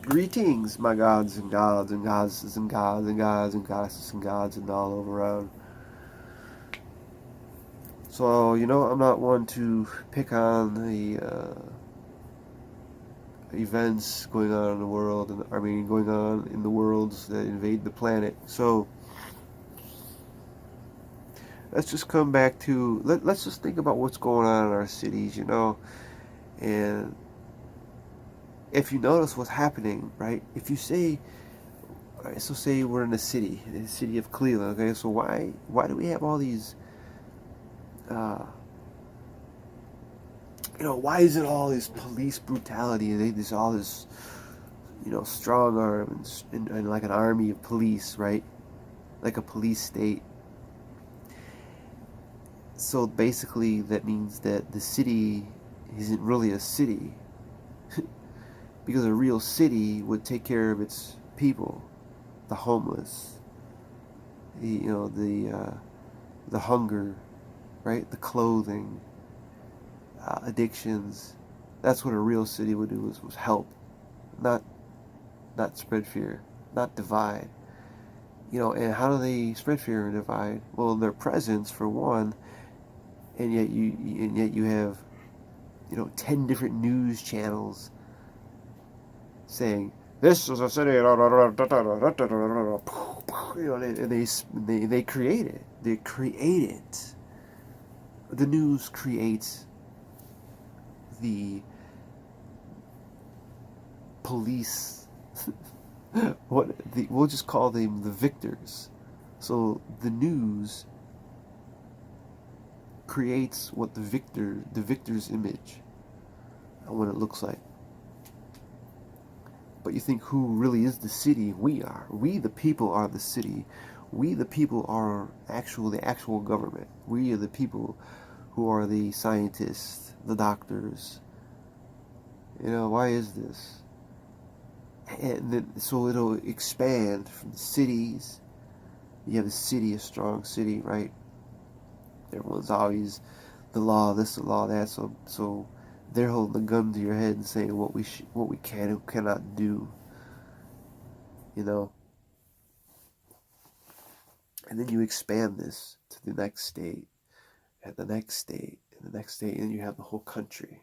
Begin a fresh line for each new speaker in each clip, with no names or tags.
Greetings, my gods and gods and goddesses and gods and gods and goddesses and gods and all over around. So, I'm not one to pick on the events going on in the world, and going on in the worlds that invade the planet. So, let's just come back to, let's just think about what's going on in our cities, and if you notice what's happening, right? If you say, all right, so say we're in the city of Cleveland, okay? So why do we have all these, uh, why is it all this police brutality and there's all this, strong arm and like an army of police, right? Like a police state. So basically, that means that the city isn't really a city, because a real city would take care of its people, the homeless, the hunger, right? The clothing, addictions. That's what a real city would do, was help, not not spread fear, not divide. And how do they spread fear and divide? Well, their presence, for one, and yet you have 10 different news channels saying this is a city, and they create it. They create it. The news creates the police. We'll just call them the victors. So the news creates what the victor's image, and what it looks like. But you think, who really is the city? We are. We the people are the city. We the people are the actual government. We are the people who are the scientists, the doctors. Why is this? And then, so it'll expand from the cities. You have a city, a strong city, right? Everyone's always the law, this, the law, that. So they're holding a gun to your head and saying what we can and cannot do. And then you expand this to the next state, and the next state, and the next state, and you have the whole country.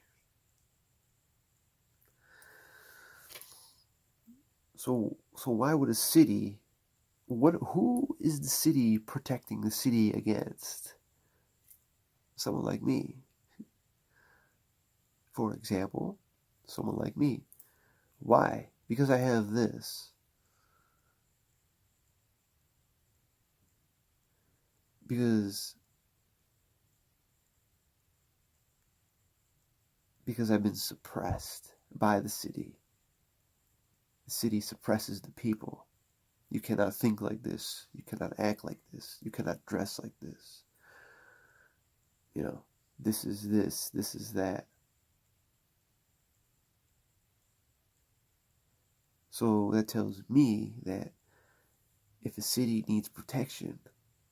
So why would a city? Who is the city protecting the city against? Someone like me, for example. Someone like me. Why? Because I have this. Because I've been suppressed by the city. The city suppresses the people. You cannot think like this. You cannot act like this. You cannot dress like this. This is this. This is that. So that tells me that if a city needs protection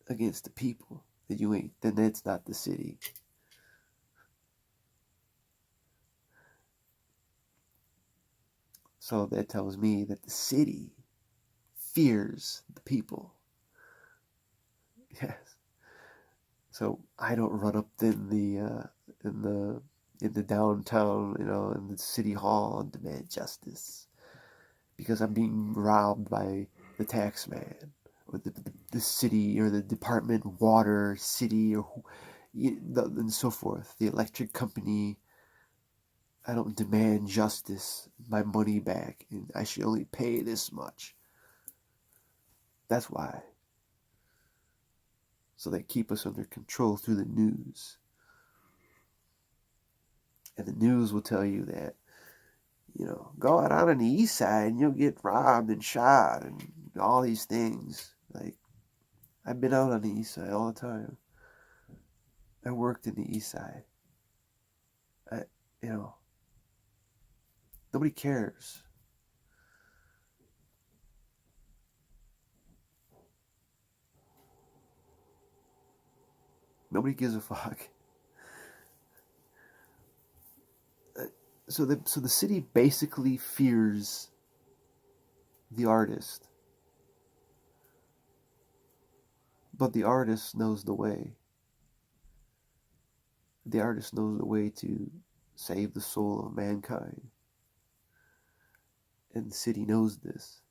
against the people, then that's not the city. So that tells me that the city fears the people. Yes. So I don't run up in the downtown, in the city hall, and demand justice because I'm being robbed by the tax man, or the city, or the department, water, city, and so forth, the electric company. I don't demand justice, my money back, and I should only pay this much. That's why. So they keep us under control through the news. And the news will tell you that, go out on the east side and you'll get robbed and shot and all these things. Like, I've been out on the east side all the time. I worked in the east side. I, you know, Nobody cares. Nobody gives a fuck. So the city basically fears the artist. But the artist knows the way. The artist knows the way to save the soul of mankind. And the city knows this.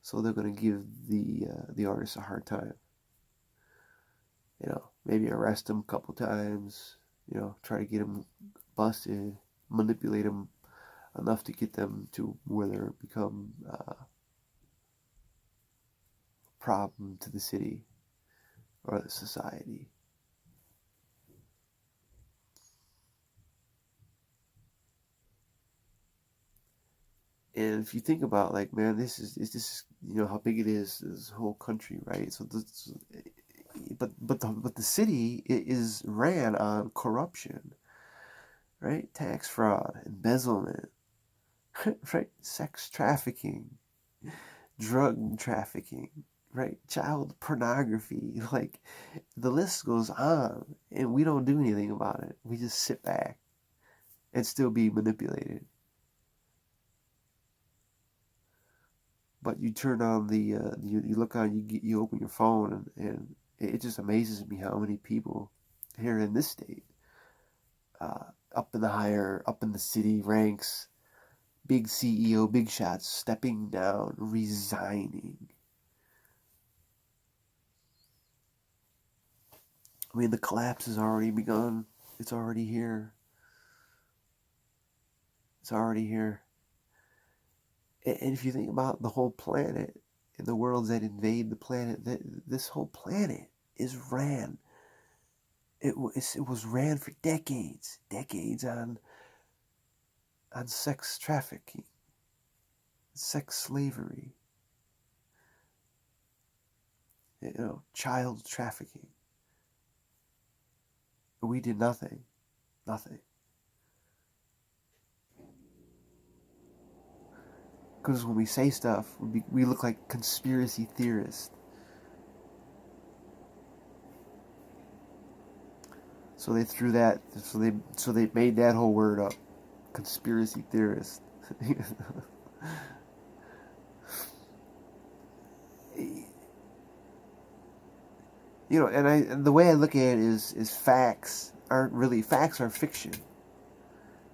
So they're going to give the artist a hard time. You know, maybe arrest him a couple times. You know, try to get him busted, manipulate him enough to get them to where they become a problem to the city or the society. And if you think about, like, man, this is you know how big it is, this whole country, right? So this, but the city is ran on corruption, right? Tax fraud, embezzlement, right? Sex trafficking, drug trafficking, right? Child pornography, like the list goes on, and we don't do anything about it. We just sit back and still be manipulated. But you turn on you look on, you open your phone, and it just amazes me how many people here in this state, up in the city ranks, big CEO, big shots, stepping down, resigning. I mean, the collapse has already begun. It's already here. It's already here. And if you think about the whole planet and the worlds that invade the planet, this whole planet is ran. It was ran for decades on sex trafficking, sex slavery, you know, child trafficking. We did nothing. Because when we say stuff, we look like conspiracy theorists. So they threw that. So they made that whole word up, conspiracy theorist. You know, and the way I look at it is facts are fiction.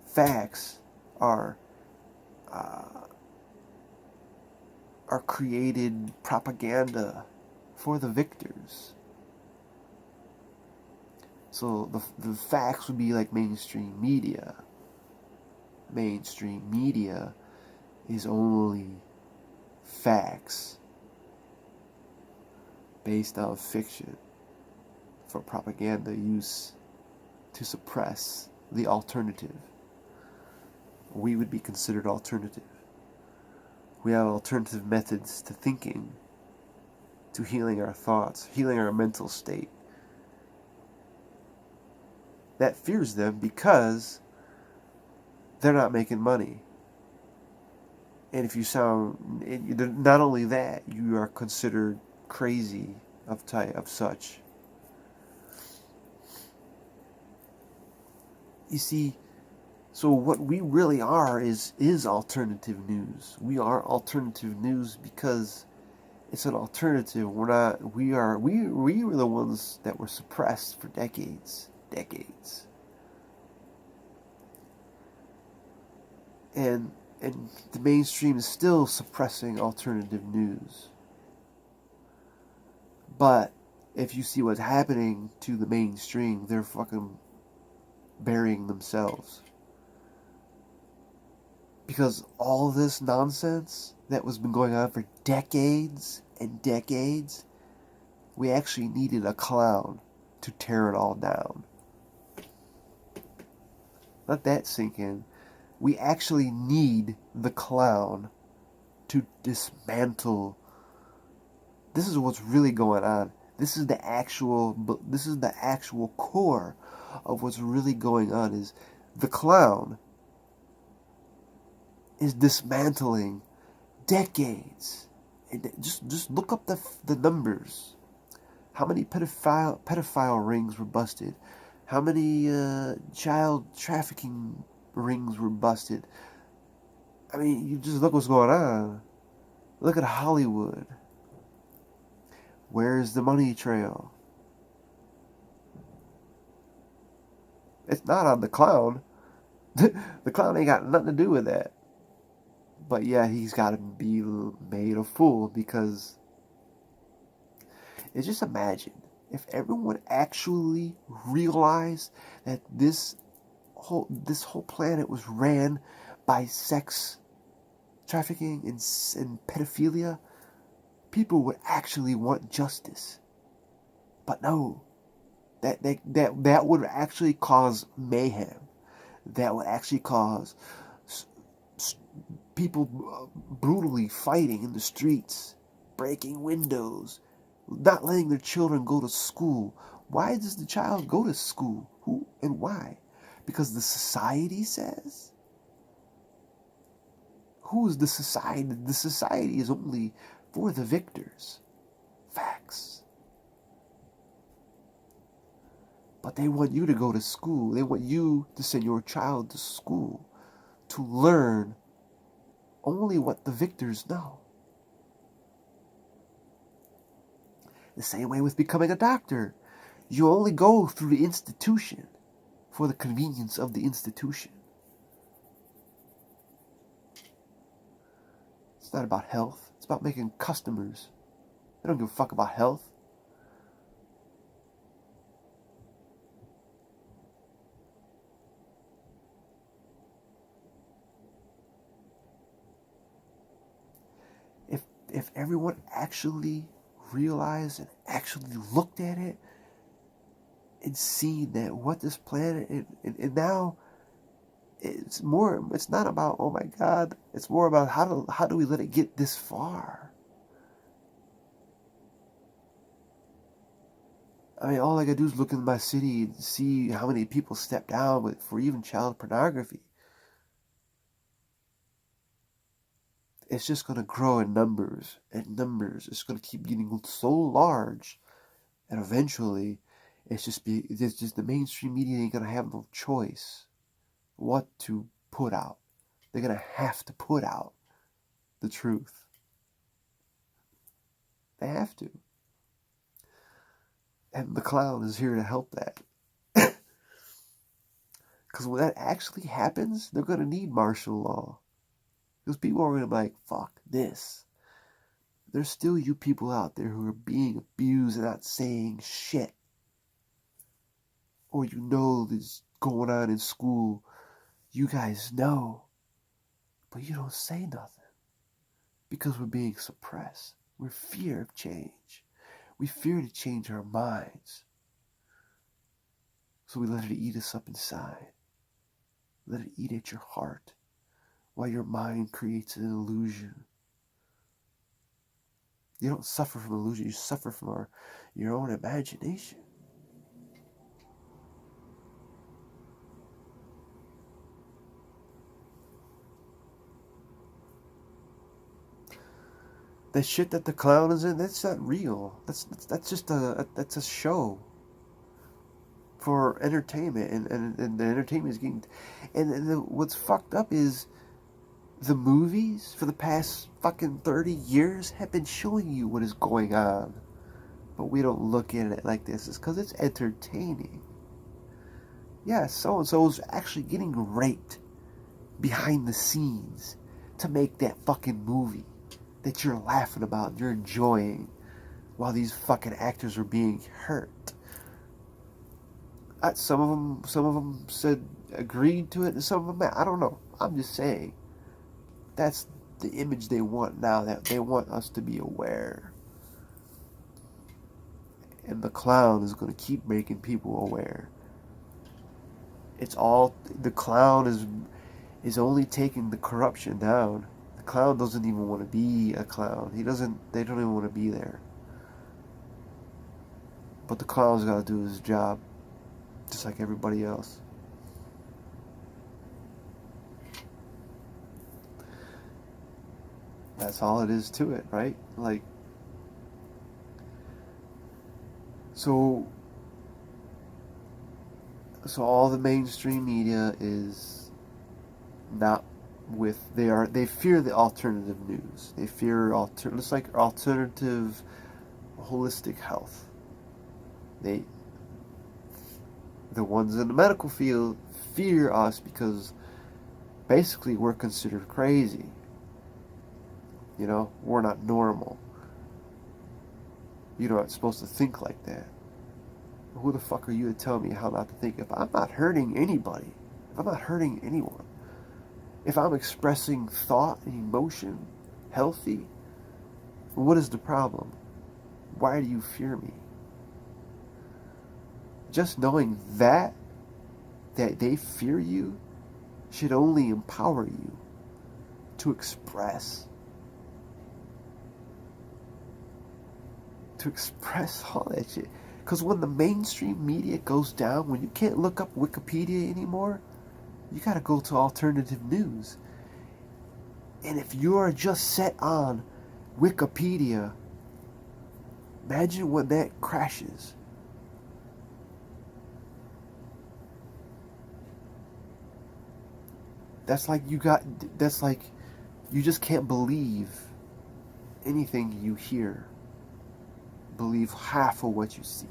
Facts are created propaganda for the victors. So the facts would be like mainstream media. Mainstream media is only facts based on fiction for propaganda use to suppress the alternative. We would be considered alternative. We have alternative methods to thinking, to healing our thoughts, healing our mental state. That fears them because they're not making money. And if you sound, not only that, you are considered crazy of such. You see, so what we really are is alternative news. We are alternative news because it's an alternative. We were the ones that were suppressed for decades. And the mainstream is still suppressing alternative news. But if you see what's happening to the mainstream, they're fucking burying themselves. Because all this nonsense that was been going on for decades and decades, we actually needed a clown to tear it all down. Let that sink in. We actually need the clown to dismantle. This is what's really going on. This is the actual core of what's really going on. Is the clown is dismantling decades. And just look up the numbers. How many pedophile rings were busted? How many child trafficking rings were busted? I mean, you just look what's going on. Look at Hollywood. Where's the money trail? It's not on the clown. The clown ain't got nothing to do with that. But yeah, he's got to be made a fool because just imagine if everyone actually realized that this whole planet was ran by sex trafficking and pedophilia, people would actually want justice. But no, that would actually cause mayhem. That would actually cause people brutally fighting in the streets, breaking windows, not letting their children go to school. Why does the child go to school? Who and why? Because the society says? Who is the society? The society is only for the victors. Facts. But they want you to go to school. They want you to send your child to school to learn only what the victors know. The same way with becoming a doctor. You only go through the institution for the convenience of the institution. It's not about health. It's about making customers. They don't give a fuck about health. If everyone actually realized and actually looked at it and seen that what this planet and now it's not about, oh my God, it's more about how do we let it get this far. I mean, all I gotta do is look in my city and see how many people step down for even child pornography. It's just gonna grow in numbers and numbers. It's gonna keep getting so large, and eventually, it's just the mainstream media ain't gonna have no choice what to put out. They're gonna have to put out the truth. They have to. And the clown is here to help that. Because when that actually happens, they're going to need martial law. Because people are going to be like, fuck this. There's still you people out there who are being abused and not saying shit. Or you know this going on in school. You guys know. But you don't say nothing. Because we're being suppressed. We're fear of change. We fear to change our minds. So we let it eat us up inside. Let it eat at your heart. While your mind creates an illusion. You don't suffer from illusion. You suffer from your own imagination. The shit that the clown is in, that's not real. That's just that's a show for entertainment, and the entertainment is getting, and what's fucked up is the movies for the past fucking 30 years have been showing you what is going on, but we don't look at it like this. It's because it's entertaining. Yeah, so and so is actually getting raped behind the scenes to make that fucking movie that you're laughing about and you're enjoying while these fucking actors are being hurt. Some of them said agreed to it, and some of them, I don't know. I'm just saying that's the image they want now. That they want us to be aware, and the clown is going to keep making people aware. It's all the clown is only taking the corruption down. The clown doesn't even want to be a clown. They don't even want to be there. But the clown's got to do his job, just like everybody else. That's all it is to it, right? Like, so all the mainstream media is not they fear the alternative news. They fear it's like alternative holistic health. The ones in the medical field fear us because basically we're considered crazy. You know, we're not normal. You're not supposed to think like that. Who the fuck are you to tell me how not to think? If I'm not hurting anybody, if I'm not hurting anyone, if I'm expressing thought and emotion healthy, what is the problem? Why do you fear me? Just knowing that they fear you should only empower you to express all that shit. Because when the mainstream media goes down, when you can't look up Wikipedia anymore, you gotta go to alternative news. And if you're just set on Wikipedia, imagine when that crashes. That's like you just can't believe anything you hear. Believe half of what you see.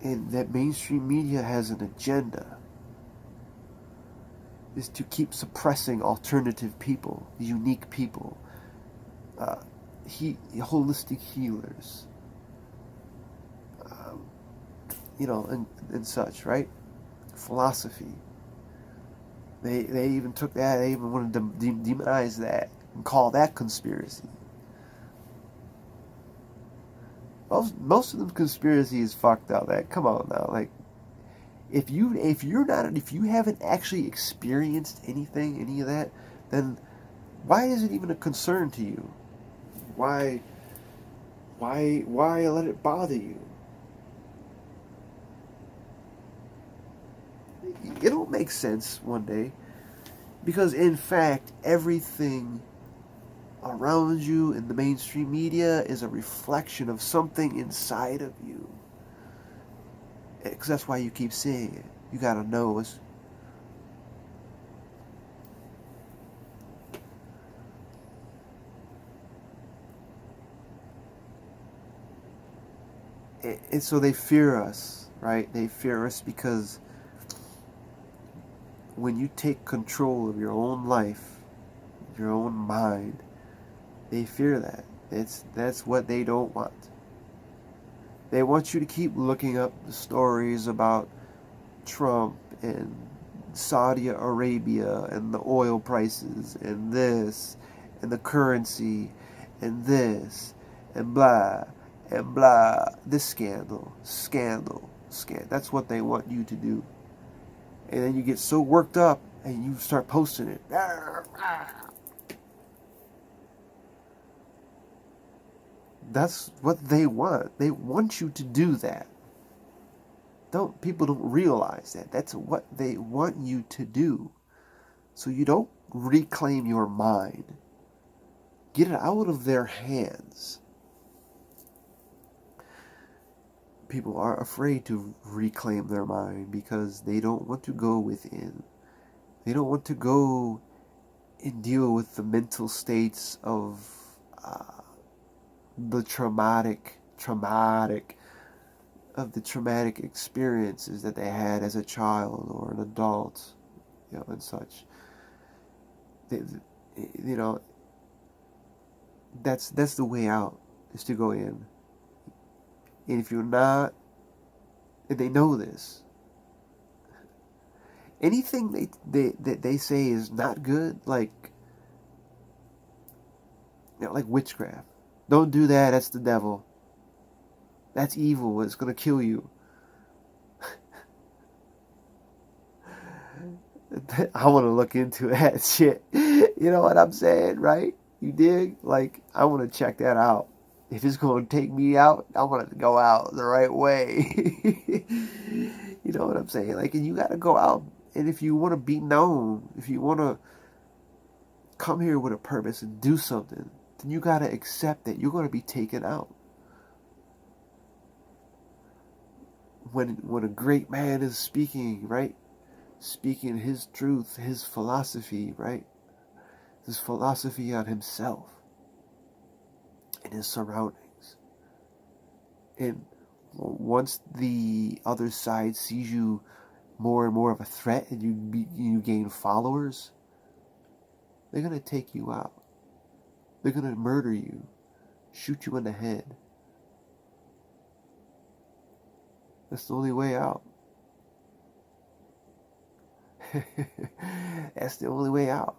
And that mainstream media has an agenda. Is to keep suppressing alternative people, unique people, holistic healers, and such, right? Philosophy. They even took that. They even wanted to demonize that and call that conspiracy. Most of them conspiracy is fucked up. That come on now, like if you haven't actually experienced any of that, then why is it even a concern to you? Why let it bother you? It'll make sense one day, because in fact everything around you in the mainstream media is a reflection of something inside of you. Because that's why you keep seeing it. You gotta know it's... And so they fear us, right? They fear us because when you take control of your own life, your own mind, they fear that. That's what they don't want. They want you to keep looking up the stories about Trump and Saudi Arabia and the oil prices and this and the currency and this and blah and blah. This scandal. That's what they want you to do. And then you get so worked up and you start posting it. That's what they want. They want you to do that. People don't realize that. That's what they want you to do. So you don't reclaim your mind. Get it out of their hands. People are afraid to reclaim their mind because they don't want to go within. They don't want to go and deal with the mental states of the traumatic experiences that they had as a child or an adult, and such. That's the way out, is to go in. And if you're not, and they know this, anything they say is not good, like witchcraft. Don't do that, that's the devil. That's evil, it's gonna kill you. I want to look into that shit. You know what I'm saying, right? You dig? Like, I want to check that out. If it's going to take me out, I want it to go out the right way. You know what I'm saying? Like, and you got to go out. And if you want to be known, if you want to come here with a purpose and do something, then you got to accept that you're going to be taken out. When a great man is speaking, right? speaking his truth, his philosophy, right? His philosophy on himself and his surroundings. And once the other side sees you more and more of a threat and you gain followers, they're going to take you out. They're going to murder you, shoot you in the head. That's the only way out. That's the only way out.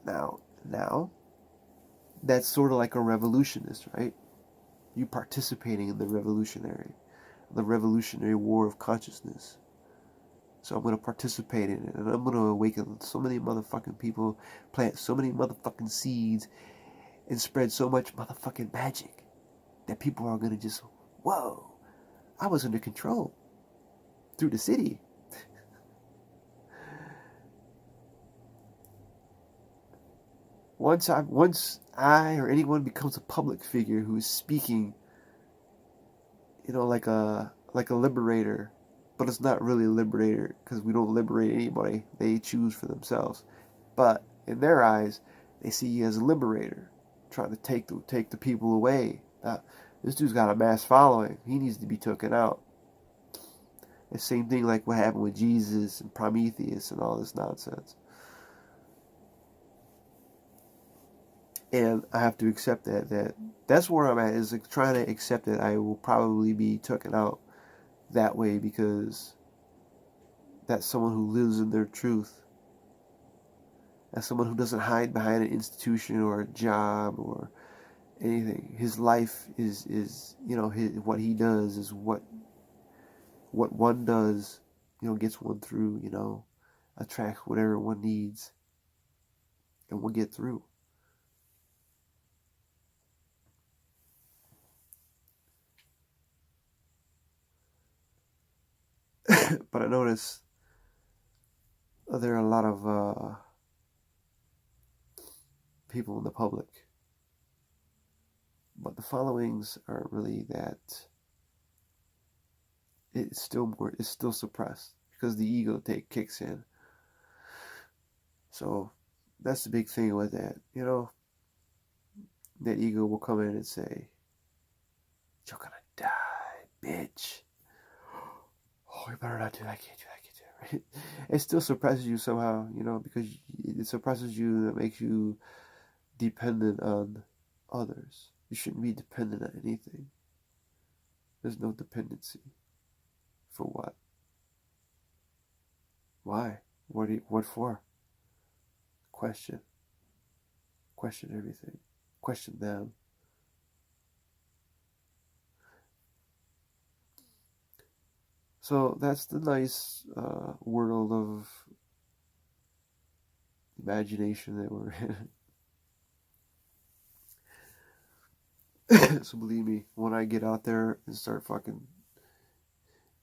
Now, that's sort of like a revolutionist, right? You participating in the revolutionary war of consciousness. So I'm going to participate in it, and I'm going to awaken so many motherfucking people, plant so many motherfucking seeds, and spread so much motherfucking magic that people are going to just, whoa, I was under control through the city. Once I or anyone becomes a public figure who is speaking, like a liberator, but it's not really a liberator because we don't liberate anybody. They choose for themselves. But in their eyes, they see you as a liberator, trying to take the people away. This dude's got a mass following. He needs to be taken out. The same thing like what happened with Jesus and Prometheus and all this nonsense. And I have to accept that's where I'm at, is like trying to accept that I will probably be taken out that way, because that's someone who lives in their truth. That's someone who doesn't hide behind an institution or a job or anything. His life is what he does is what one does, gets one through, attracts whatever one needs, and will get through. But I notice there are a lot of people in the public, but the followings aren't really that. It's still suppressed because the ego kicks in. So that's the big thing with that. That ego will come in and say, "You're gonna die, bitch. Oh, you better not do that. I can't do that. Right? It still suppresses you somehow, because it suppresses you. That makes you dependent on others. You shouldn't be dependent on anything. There's no dependency. For what? Why? What for? Question everything. Question them. So that's the nice world of imagination that we're in. So believe me, when I get out there and start fucking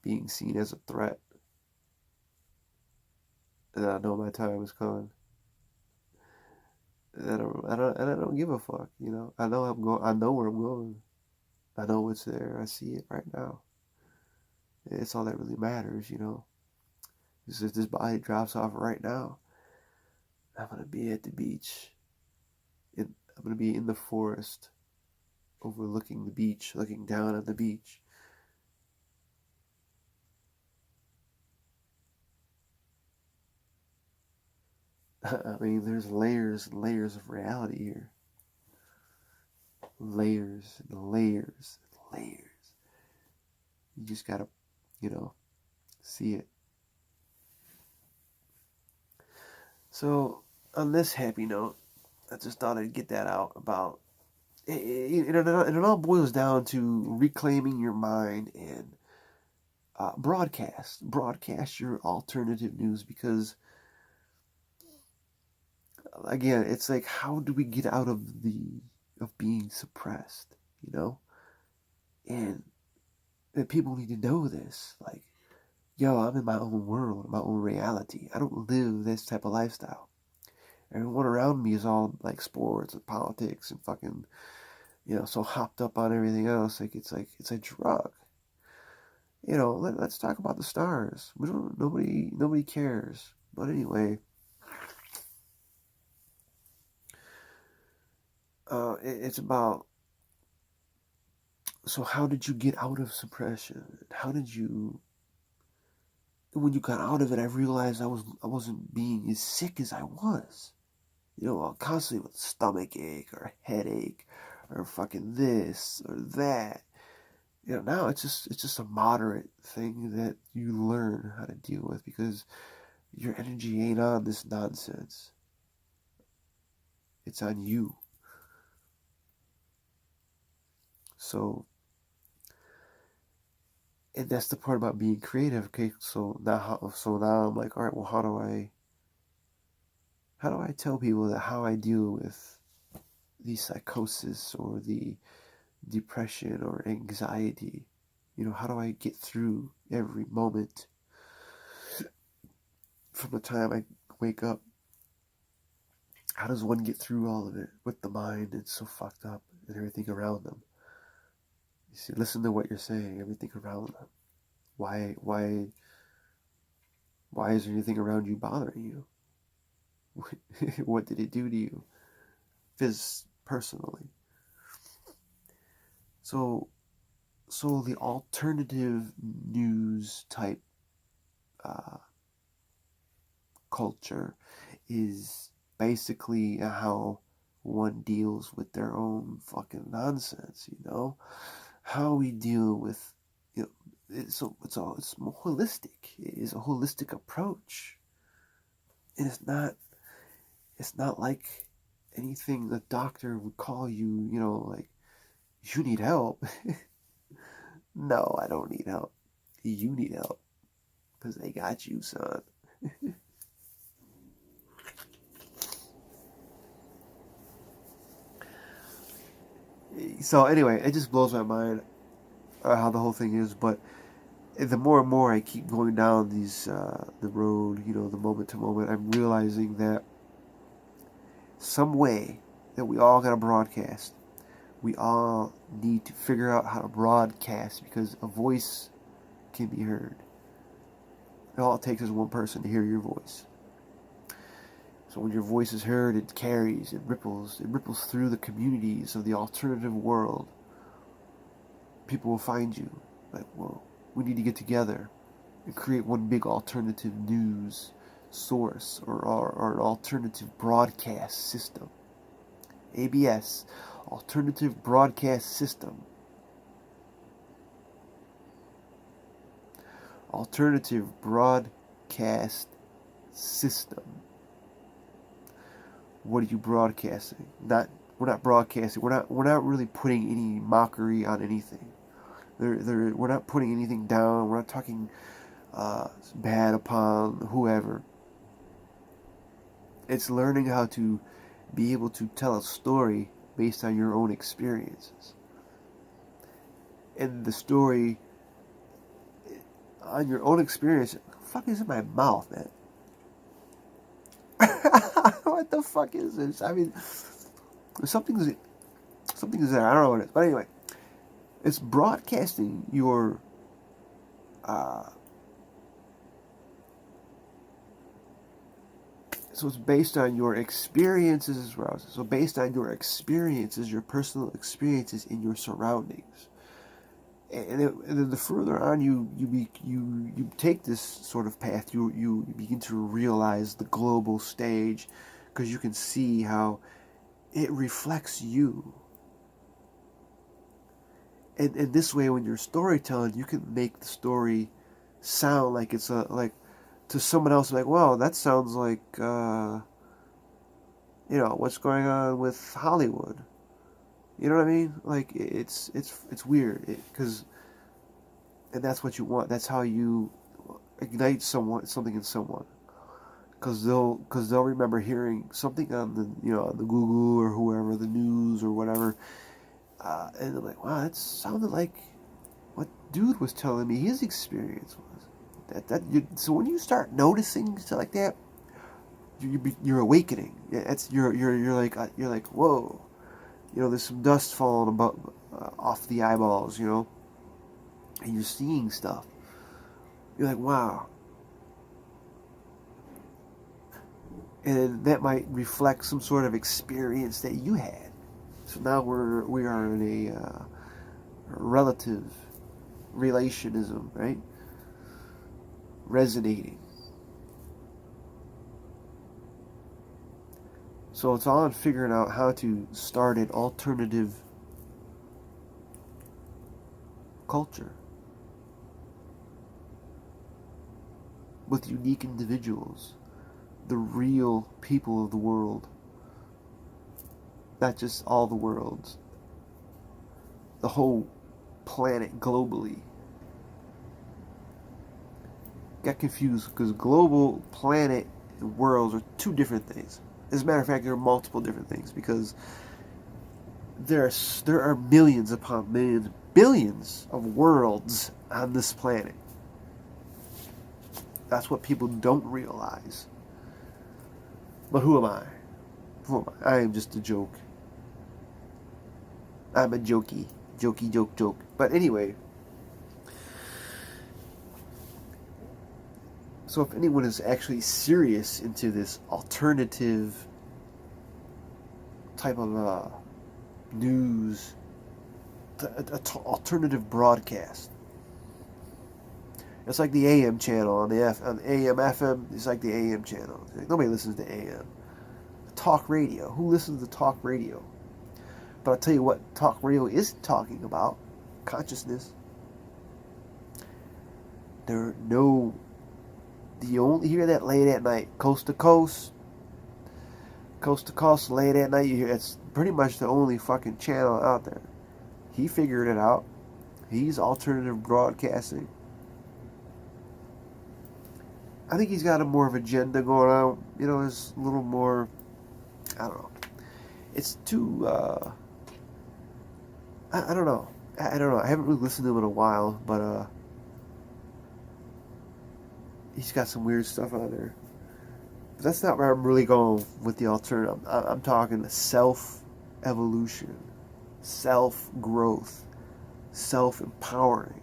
being seen as a threat, and I know my time is coming, and I don't give a fuck. I know I'm going. I know where I'm going. I know it's there. I see it right now. It's all that really matters. Because if this body drops off right now, I'm gonna be at the beach. I'm gonna be in the forest, overlooking the beach, looking down on the beach. I mean, there's layers and layers of reality here. Layers and layers and layers. You just gotta, see it. So, on this happy note, I just thought I'd get that out about it all boils down to reclaiming your mind and broadcast your alternative news, because again, it's like, how do we get out of being suppressed, and people need to know this, like, yo, I'm in my own world, my own reality. I don't live this type of lifestyle. Everyone around me is all like sports and politics and fucking, so hopped up on everything else. Like it's a drug. let's talk about the stars. Nobody cares. But anyway, it's about, so how did you get out of suppression? How did you, when you got out of it, I realized I wasn't being as sick as I was. Constantly with stomach ache or headache or fucking this or that. Now it's just a moderate thing that you learn how to deal with, because your energy ain't on this nonsense. It's on you. So, and that's the part about being creative. Okay, so now I'm like, all right, well, how do I tell people that how I deal with the psychosis or the depression or anxiety? How do I get through every moment from the time I wake up? How does one get through all of it with the mind that's so fucked up and everything around them? You see, listen to what you're saying, everything around them. Why is there anything around you bothering you? What did it do to you? Personally. So the alternative news type culture is basically how one deals with their own fucking nonsense, how we deal with, it's more holistic. It is a holistic approach, and it's not like anything the doctor would call you, like, you need help. No, I don't need help. You need help, because they got you, son. So anyway, it just blows my mind how the whole thing is. But the more and more I keep going down the road, the moment to moment, I'm realizing that some way that we all gotta broadcast. We all need to figure out how to broadcast, because a voice can be heard. All it takes is one person to hear your voice. So when your voice is heard, it carries, it ripples through the communities of the alternative world. People will find you, like, whoa, we need to get together and create one big alternative news source, or an alternative broadcast system. ABS, Alternative Broadcast System. Alternative Broadcast System. What are you broadcasting? We're not broadcasting. We're not really putting any mockery on anything. We're not putting anything down. We're not talking bad upon whoever. It's learning how to be able to tell a story based on your own experiences. And the story on your own experience. What the fuck is in my mouth, man? What the fuck is this? I mean, something's there. I don't know what it is. But anyway, it's broadcasting your so it's based on your experiences as well. So based on your experiences, your personal experiences in your surroundings. And then the further on you take this sort of path, you begin to realize the global stage, because you can see how it reflects you. And this way, when you're storytelling, you can make the story sound like it's like to someone else, like, well, that sounds like what's going on with Hollywood. You know what I mean? Like, it's weird, because and that's what you want. That's how you ignite something in someone, because they'll remember hearing something on the Google or whoever, the news or whatever, and they're like, wow, that sounded like what dude was telling me his experience was. So when you start noticing stuff like that, you're awakening. You're like, whoa. There's some dust falling off the eyeballs, and you're seeing stuff. You're like, wow. And that might reflect some sort of experience that you had. So now we are in a relative relationism, right? Resonating. So it's on figuring out how to start an alternative culture with unique individuals, the real people of the world, not just all the worlds, the whole planet globally. Got confused because global, planet, and worlds are two different things. As a matter of fact, there are multiple different things because there are millions upon millions, billions of worlds on this planet. That's what people don't realize. But who am I? Who am I? I am just a joke. I'm a jokey joke. But anyway, so if anyone is actually serious into this alternative type of news, alternative broadcast, it's like the AM channel on the AM FM. It's like the AM channel. Nobody listens to AM. Talk radio. Who listens to talk radio? But I'll tell you what talk radio isn't talking about. Consciousness. You only hear that late at night. Coast to coast, late at night. You hear it's pretty much the only fucking channel out there. He figured it out. He's alternative broadcasting. I think he's got a more of agenda going on. You know, there's a little more, I don't know. It's too, I don't know. I don't know. I haven't really listened to him in a while, but he's got some weird stuff on there. But that's not where I'm really going with the alternative. I'm talking self-evolution, self-growth, self-empowering,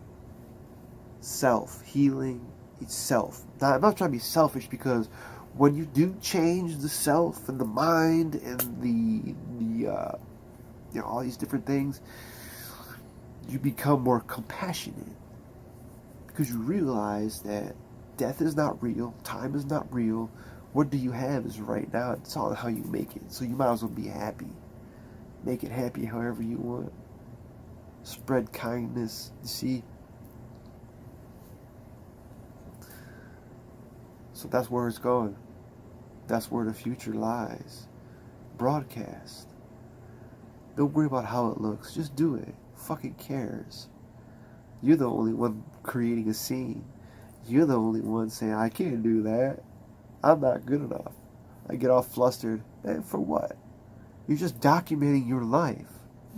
self-healing, self. Now, I'm not trying to be selfish because when you do change the self and the mind and the all these different things, you become more compassionate because you realize that death is not real, time is not real. What do you have is right now. It's all how you make it. So you might as well be happy. Make it happy however you want. Spread kindness. You see? So that's where it's going. That's where the future lies. Broadcast. Don't worry about how it looks. Just do it. Fucking cares. You're the only one creating a scene. You're the only one saying, I can't do that. I'm not good enough. I get all flustered. And for what? You're just documenting your life.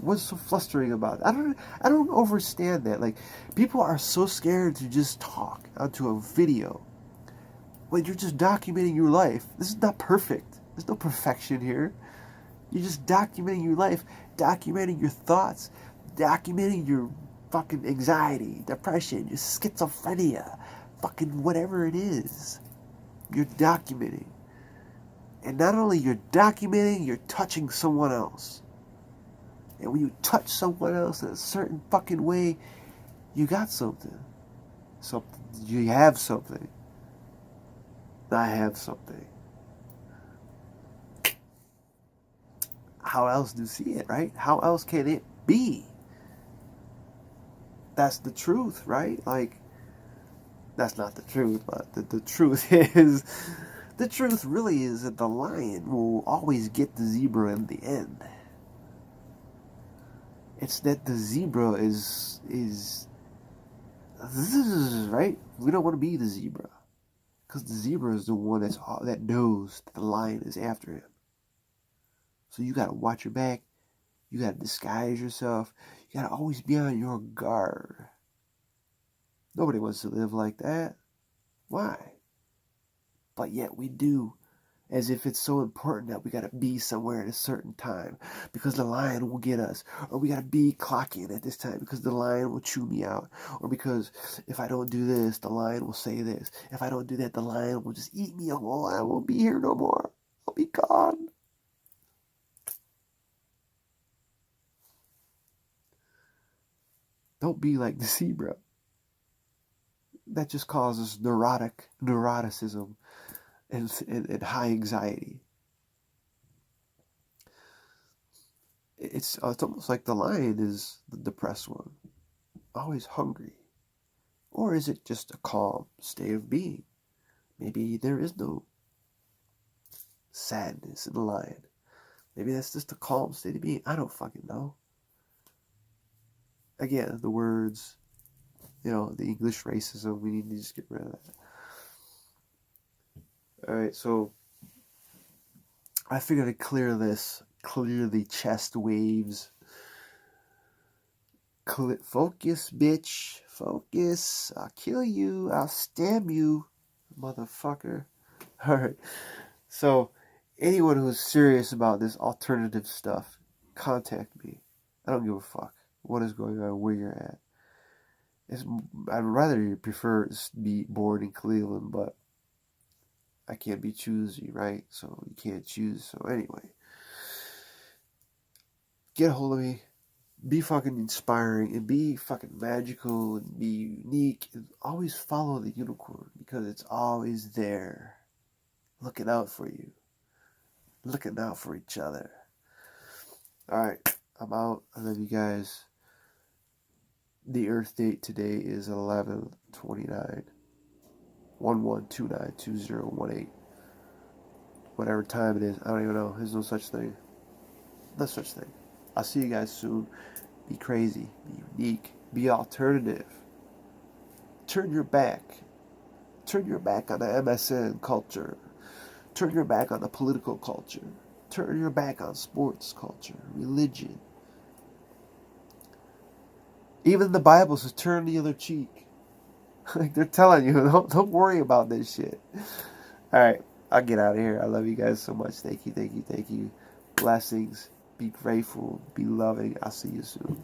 What's so frustrating about it? I don't understand that. Like, people are so scared to just talk onto a video when you're just documenting your life. This is not perfect. There's no perfection here. You're just documenting your life, documenting your thoughts, documenting your fucking anxiety, depression, your schizophrenia, fucking whatever it is. You're documenting. And not only you're documenting, you're touching someone else. And when you touch someone else in a certain fucking way, you got something. You have something. I have something. How else do you see it, right? How else can it be? That's the truth, right? Like, that's not the truth, but the truth is, the truth really is that the lion will always get the zebra in the end. It's that the zebra is right? We don't want to be the zebra. Because the zebra is the one that knows that the lion is after him. So you got to watch your back. You got to disguise yourself. You got to always be on your guard. Nobody wants to live like that. Why? But yet we do. as if it's so important that we gotta be somewhere at a certain time because the lion will get us, or we gotta be clocking at this time because the lion will chew me out, or because if I don't do this, the lion will say this. If I don't do that, the lion will just eat me whole. I won't be here no more. I'll be gone. Don't be like the zebra. That just causes neuroticism and high anxiety. It's almost like the lion is the depressed one, always hungry. Or is it just a calm state of being? Maybe there is no sadness in the lion. Maybe that's just a calm state of being. I don't fucking know. Again, the words, the English racism, we need to just get rid of that. Alright, so I figured to clear the chest waves. Focus, bitch. Focus. I'll kill you. I'll stab you, motherfucker. Alright, so anyone who's serious about this alternative stuff, contact me. I don't give a fuck what is going on, where you're at. I'd rather prefer to be born in Cleveland, but I can't be choosy, right? So you can't choose. So anyway, get a hold of me. Be fucking inspiring and be fucking magical and be unique and always follow the unicorn because it's always there, looking out for you, looking out for each other. Alright, I'm out. I love you guys. The Earth date today is 11/29, 11/29/2018. Whatever time it is, I don't even know. There's no such thing. No such thing. I'll see you guys soon. Be crazy. Be unique. Be alternative. Turn your back. Turn your back on the MSN culture. Turn your back on the political culture. Turn your back on sports culture, religion. Even the Bible says turn the other cheek. Like they're telling you, don't worry about this shit. Alright, I'll get out of here. I love you guys so much. Thank you, thank you, thank you. Blessings. Be grateful. Be loving. I'll see you soon.